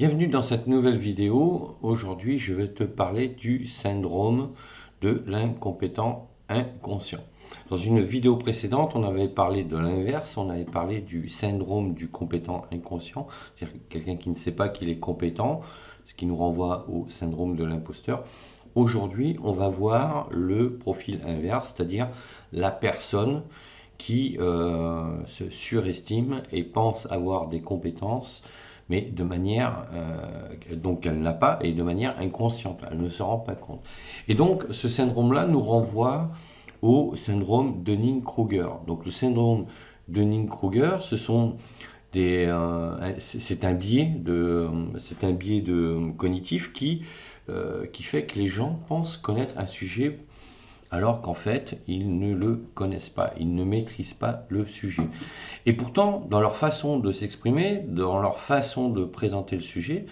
Bienvenue dans cette nouvelle vidéo. Aujourd'hui, je vais te parler du syndrome de l'incompétent inconscient. Dans une vidéo précédente, on avait parlé de l'inverse, on avait parlé du syndrome du compétent inconscient, c'est-à-dire quelqu'un qui ne sait pas qu'il est compétent, ce qui nous renvoie au syndrome de l'imposteur. Aujourd'hui, on va voir le profil inverse, c'est-à-dire la personne qui se surestime et pense avoir des compétences mais de manière donc elle n'a pas et de manière inconsciente, elle ne se rend pas compte. Et donc ce syndrome-là nous renvoie au syndrome Dunning-Kruger. Donc le syndrome Dunning-Kruger, c'est un biais de cognitif qui fait que les gens pensent connaître un sujet alors qu'en fait, ils ne le connaissent pas, ils ne maîtrisent pas le sujet. Et pourtant, dans leur façon de s'exprimer, dans leur façon de présenter le sujet,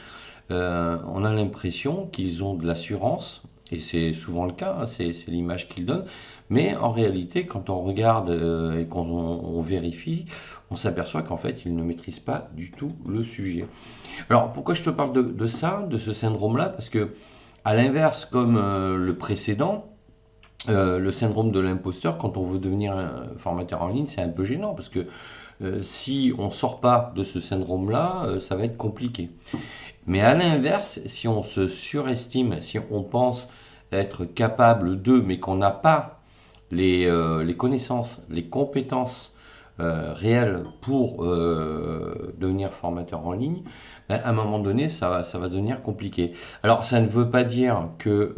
on a l'impression qu'ils ont de l'assurance, et c'est souvent le cas, hein, c'est l'image qu'ils donnent, mais en réalité, quand on regarde et quand on vérifie, on s'aperçoit qu'en fait, ils ne maîtrisent pas du tout le sujet. Alors, pourquoi je te parle de ça, de ce syndrome-là? Parce que, à l'inverse, comme le précédent, le syndrome de l'imposteur, quand on veut devenir un formateur en ligne, c'est un peu gênant parce que si on ne sort pas de ce syndrome-là, ça va être compliqué. Mais à l'inverse, si on se surestime, si on pense être capable de, mais qu'on n'a pas les connaissances, les compétences réelles pour devenir formateur en ligne, ben, à un moment donné, ça va devenir compliqué. Alors, ça ne veut pas dire que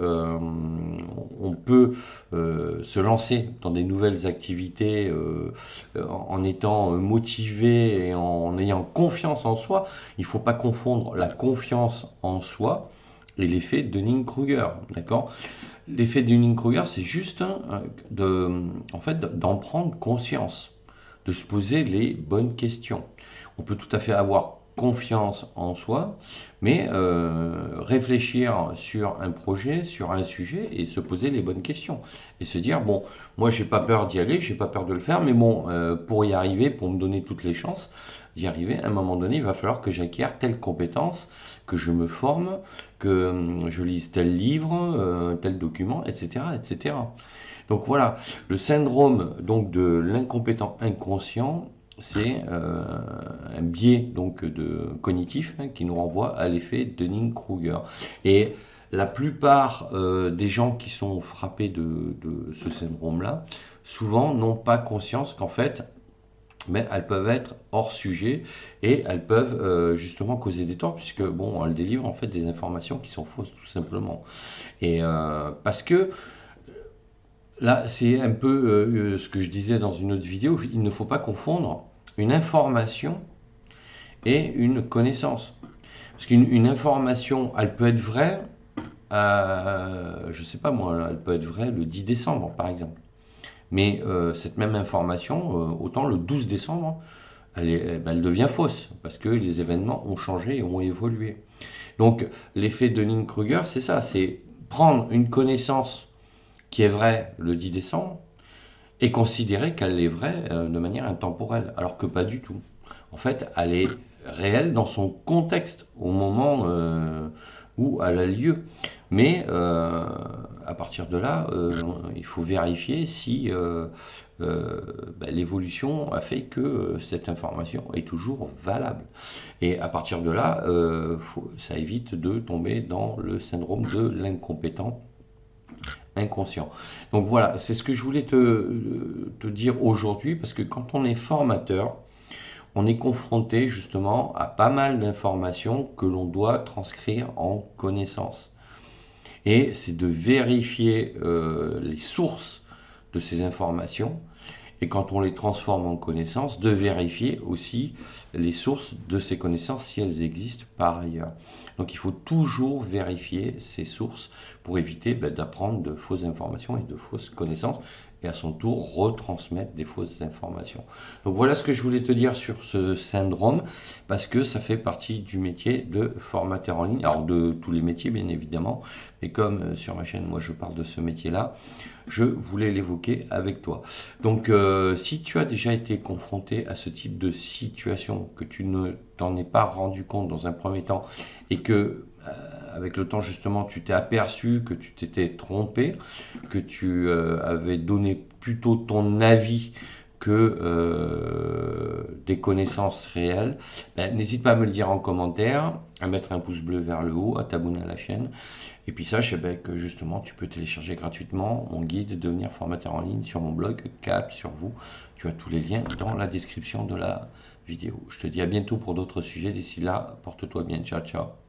on peut se lancer dans des nouvelles activités en étant motivé et en ayant confiance en soi. Il ne faut pas confondre la confiance en soi et l'effet Dunning-Kruger, d'accord? L'effet Dunning-Kruger, c'est juste en fait, d'en prendre conscience, de se poser les bonnes questions. On peut tout à fait avoir confiance en soi, mais réfléchir sur un projet, sur un sujet et se poser les bonnes questions. Et se dire, bon, moi j'ai pas peur d'y aller, j'ai pas peur de le faire, mais bon, pour y arriver, pour me donner toutes les chances d'y arriver, à un moment donné, il va falloir que j'acquière telle compétence, que je me forme, que je lise tel livre, tel document, etc., etc. Donc voilà, le syndrome donc de l'incompétent inconscient, c'est un biais donc de cognitif hein, qui nous renvoie à l'effet Dunning-Kruger. Et la plupart des gens qui sont frappés de ce syndrome-là, souvent n'ont pas conscience qu'en fait, mais elles peuvent être hors sujet et elles peuvent justement causer des torts puisque bon, elles délivrent en fait des informations qui sont fausses tout simplement. Et parce que là, c'est un peu ce que je disais dans une autre vidéo, il ne faut pas confondre une information et une connaissance. Parce qu'une information, elle peut être vraie, je ne sais pas moi, elle peut être vraie le 10 décembre par exemple. Mais cette même information, autant le 12 décembre, elle devient fausse, parce que les événements ont changé et ont évolué. Donc l'effet Dunning-Kruger, c'est ça, c'est prendre une connaissance qui est vraie le 10 décembre et considérer qu'elle est vraie de manière intemporelle, alors que pas du tout. En fait, elle est réelle dans son contexte, au moment où elle a lieu. Mais à partir de là, il faut vérifier si l'évolution a fait que cette information est toujours valable. Et à partir de là, ça évite de tomber dans le syndrome de l'incompétent inconscient. Donc voilà, c'est ce que je voulais te dire aujourd'hui, parce que quand on est formateur, on est confronté justement à pas mal d'informations que l'on doit transcrire en connaissances. Et c'est de vérifier les sources de ces informations et quand on les transforme en connaissances, de vérifier aussi les sources de ces connaissances si elles existent par ailleurs. Donc il faut toujours vérifier ces sources pour éviter d'apprendre de fausses informations et de fausses connaissances et à son tour retransmettre des fausses informations. Donc voilà ce que je voulais te dire sur ce syndrome, parce que ça fait partie du métier de formateur en ligne, alors de tous les métiers bien évidemment, mais comme sur ma chaîne moi je parle de ce métier-là, je voulais l'évoquer avec toi. Donc si tu as déjà été confronté à ce type de situation, que tu ne t'en es pas rendu compte dans un premier temps, et que avec le temps justement tu t'es aperçu que tu t'étais trompé, que tu avais donné plutôt ton avis que des connaissances réelles, ben, n'hésite pas à me le dire en commentaire, à mettre un pouce bleu vers le haut, à t'abonner à la chaîne. Et puis sache ben, que justement tu peux télécharger gratuitement mon guide devenir formateur en ligne sur mon blog Cap sur vous. Tu as tous les liens dans la description de la vidéo. Je te dis à bientôt pour d'autres sujets. D'ici là, porte-toi bien. Ciao, ciao.